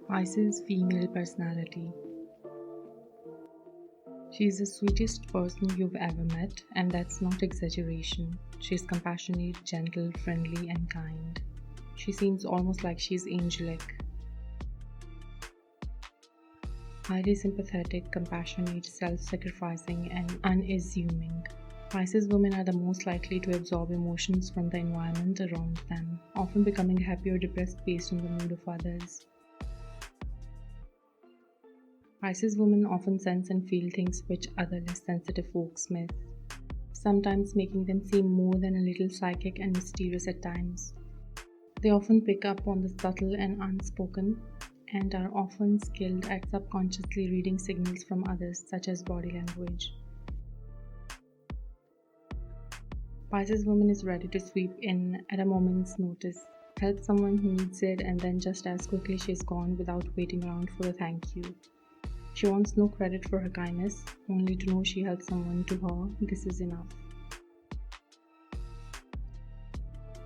Pisces female personality. She is the sweetest person you've ever met, and that's not exaggeration. She is compassionate, gentle, friendly, and kind. She seems almost like she's angelic. Highly sympathetic, compassionate, self-sacrificing, and unassuming. Pisces women are the most likely to absorb emotions from the environment around them, often becoming happy or depressed based on the mood of others. Pisces women often sense and feel things which other less sensitive folks miss, sometimes making them seem more than a little psychic and mysterious at times. They often pick up on the subtle and unspoken, and are often skilled at subconsciously reading signals from others, such as body language. Pisces woman is ready to sweep in at a moment's notice, help someone who needs it, and then just as quickly she is gone without waiting around for a thank you. She wants no credit for her kindness, only to know she helped someone. To her, this is enough.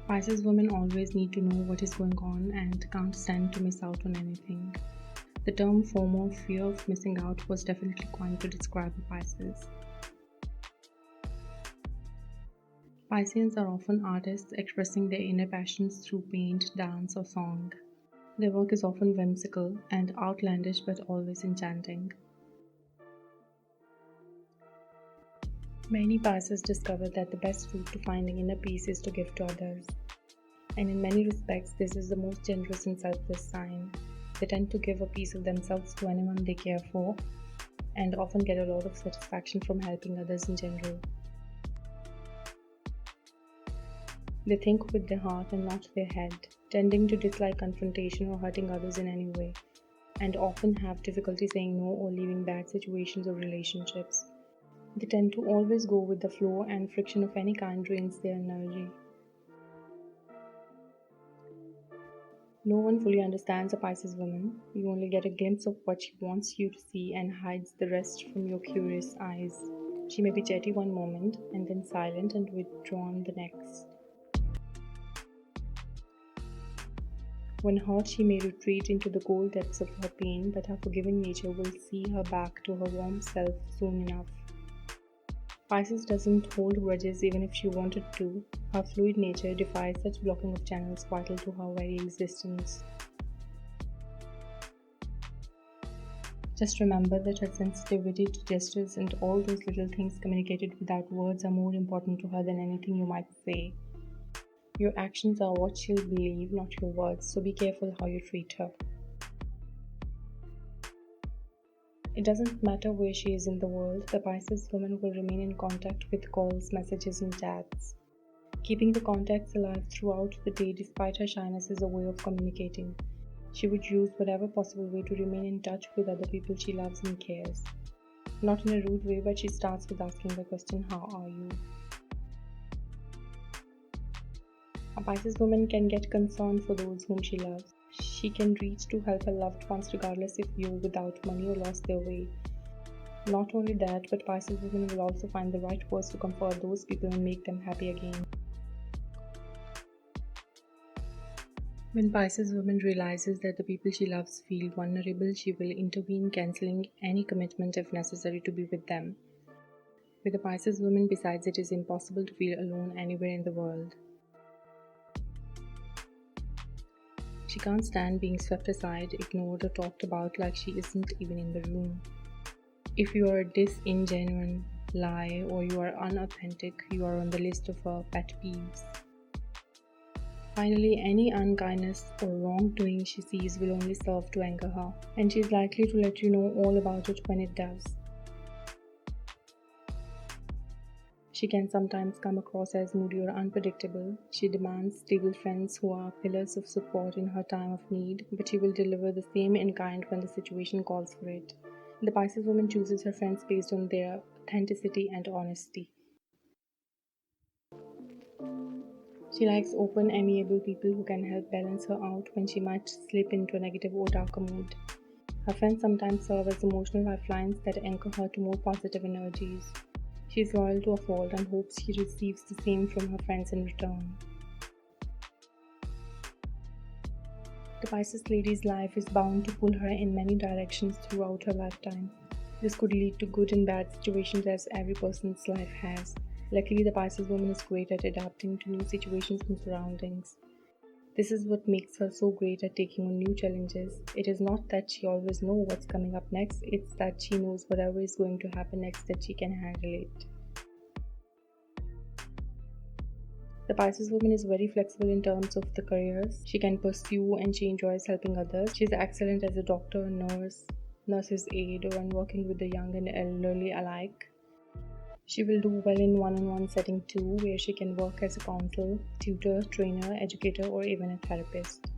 Pisces women always need to know what is going on and can't stand to miss out on anything. The term FOMO, fear of missing out, was definitely coined to describe a Pisces. Pisceans are often artists expressing their inner passions through paint, dance, or song. Their work is often whimsical and outlandish but always enchanting. Many Pisces discover that the best route to finding inner peace is to give to others. And in many respects, this is the most generous and selfless sign. They tend to give a piece of themselves to anyone they care for, and often get a lot of satisfaction from helping others in general. They think with their heart and not their head, tending to dislike confrontation or hurting others in any way, and often have difficulty saying no or leaving bad situations or relationships. They tend to always go with the flow, and friction of any kind drains their energy. No one fully understands a Pisces woman. You only get a glimpse of what she wants you to see and hides the rest from your curious eyes. She may be jetty one moment and then silent and withdrawn the next. When hurt, she may retreat into the cold depths of her pain, but her forgiving nature will see her back to her warm self soon enough. Pisces doesn't hold grudges even if she wanted to. Her fluid nature defies such blocking of channels vital to her very existence. Just remember that her sensitivity to gestures and all those little things communicated without words are more important to her than anything you might say. Your actions are what she'll believe, not your words, so be careful how you treat her. It doesn't matter where she is in the world, the Pisces woman will remain in contact with calls, messages, and chats. Keeping the contacts alive throughout the day despite her shyness is a way of communicating. She would use whatever possible way to remain in touch with other people she loves and cares. Not in a rude way, but she starts with asking the question, "How are you?" A Pisces woman can get concerned for those whom she loves. She can reach to help her loved ones regardless if you without money or lost their way. Not only that, but Pisces women will also find the right words to comfort those people and make them happy again. When Pisces woman realizes that the people she loves feel vulnerable, she will intervene, cancelling any commitment if necessary to be with them. With a Pisces woman, besides, it is impossible to feel alone anywhere in the world. She can't stand being swept aside, ignored, or talked about like she isn't even in the room. If you are disingenuine, lie, or you are unauthentic, you are on the list of her pet peeves. Finally, any unkindness or wrongdoing she sees will only serve to anger her, and she is likely to let you know all about it when it does. She can sometimes come across as moody or unpredictable. She demands stable friends who are pillars of support in her time of need, but she will deliver the same in kind when the situation calls for it. The Pisces woman chooses her friends based on their authenticity and honesty. She likes open, amiable people who can help balance her out when she might slip into a negative or darker mood. Her friends sometimes serve as emotional lifelines that anchor her to more positive energies. She is loyal to a fault and hopes she receives the same from her friends in return. The Pisces lady's life is bound to pull her in many directions throughout her lifetime. This could lead to good and bad situations as every person's life has. Luckily, the Pisces woman is great at adapting to new situations and surroundings. This is what makes her so great at taking on new challenges. It is not that she always knows what's coming up next, it's that she knows whatever is going to happen next that she can handle it. The Pisces woman is very flexible in terms of the careers she can pursue, and she enjoys helping others. She is excellent as a doctor, nurse, nurse's aide, or when working with the young and elderly alike. She will do well in one-on-one setting too, where she can work as a counselor, tutor, trainer, educator, or even a therapist.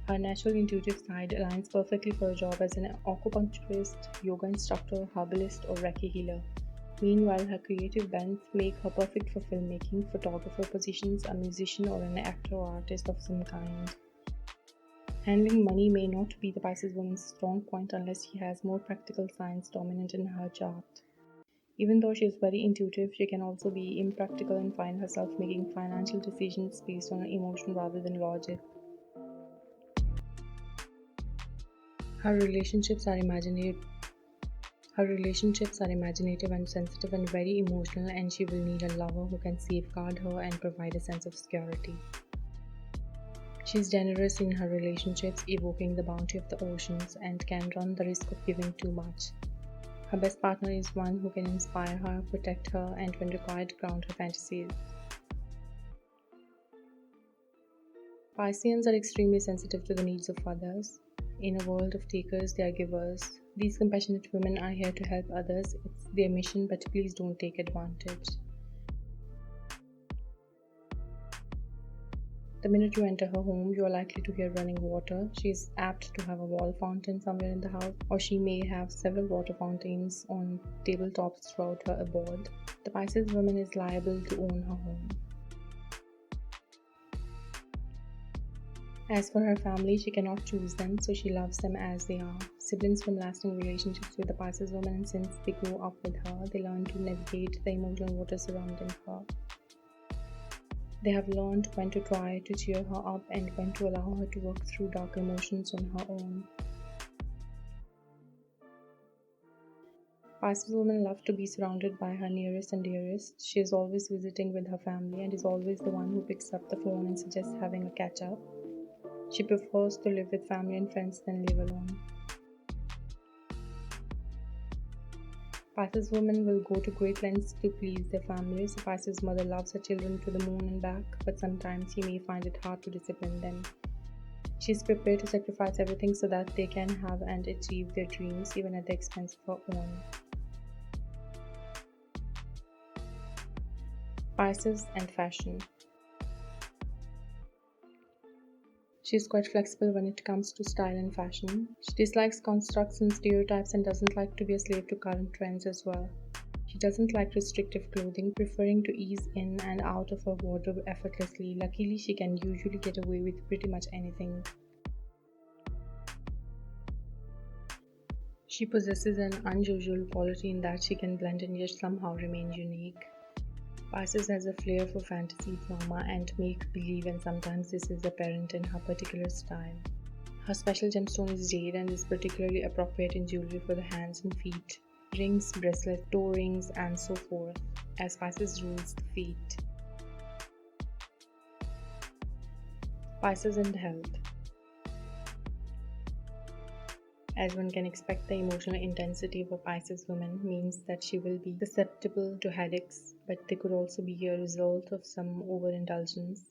Her natural intuitive side aligns perfectly for a job as an acupuncturist, yoga instructor, herbalist, or Reiki healer. Meanwhile, her creative bents make her perfect for filmmaking, photographer positions, a musician, or an actor or artist of some kind. Handling money may not be the Pisces woman's strong point unless she has more practical signs dominant in her chart. Even though she is very intuitive, she can also be impractical and find herself making financial decisions based on emotion rather than logic. Her relationships are imaginative and sensitive and very emotional, and she will need a lover who can safeguard her and provide a sense of security. She is generous in her relationships, evoking the bounty of the oceans, and can run the risk of giving too much. Her best partner is one who can inspire her, protect her, and when required, ground her fantasies. Pisceans are extremely sensitive to the needs of others. In a world of takers, they are givers. These compassionate women are here to help others. It's their mission, but please don't take advantage. The minute you enter her home, you are likely to hear running water. She is apt to have a wall fountain somewhere in the house, or she may have several water fountains on tabletops throughout her abode. The Pisces woman is liable to own her home. As for her family, she cannot choose them, so she loves them as they are. Siblings form lasting relationships with the Pisces woman, and since they grow up with her, they learn to navigate the emotional water surrounding her. They have learned when to try to cheer her up and when to allow her to work through dark emotions on her own. Pisces women love to be surrounded by her nearest and dearest. She is always visiting with her family and is always the one who picks up the phone and suggests having a catch-up. She prefers to live with family and friends than live alone. Pisces women will go to great lengths to please their families. A Pisces mother loves her children to the moon and back, but sometimes she may find it hard to discipline them. She is prepared to sacrifice everything so that they can have and achieve their dreams, even at the expense of her own. Pisces and fashion. She is quite flexible when it comes to style and fashion. She dislikes constructs and stereotypes and doesn't like to be a slave to current trends as well. She doesn't like restrictive clothing, preferring to ease in and out of her wardrobe effortlessly. Luckily, she can usually get away with pretty much anything. She possesses an unusual quality in that she can blend and yet somehow remain unique. Pisces has a flair for fantasy, drama, and make-believe, and sometimes this is apparent in her particular style. Her special gemstone is jade and is particularly appropriate in jewelry for the hands and feet. Rings, bracelets, toe rings, and so forth, as Pisces rules the feet. Pisces and health. As one can expect, the emotional intensity of a Pisces woman means that she will be susceptible to headaches, but they could also be a result of some overindulgence.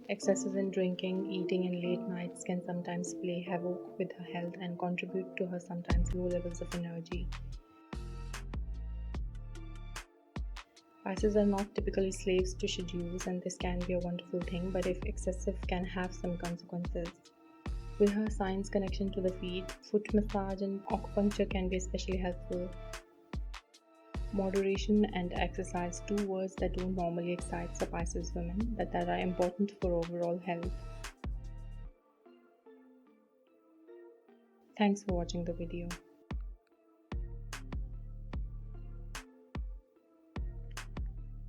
Excesses in drinking, eating, and late nights can sometimes play havoc with her health and contribute to her sometimes low levels of energy. Pisces are not typically slaves to schedules, and this can be a wonderful thing, but if excessive, can have some consequences. With her sign's connection to the feet, foot massage and acupuncture can be especially helpful. Moderation and exercise, two words that don't normally excite the Pisces women, but that are important for overall health. Thanks for watching the video.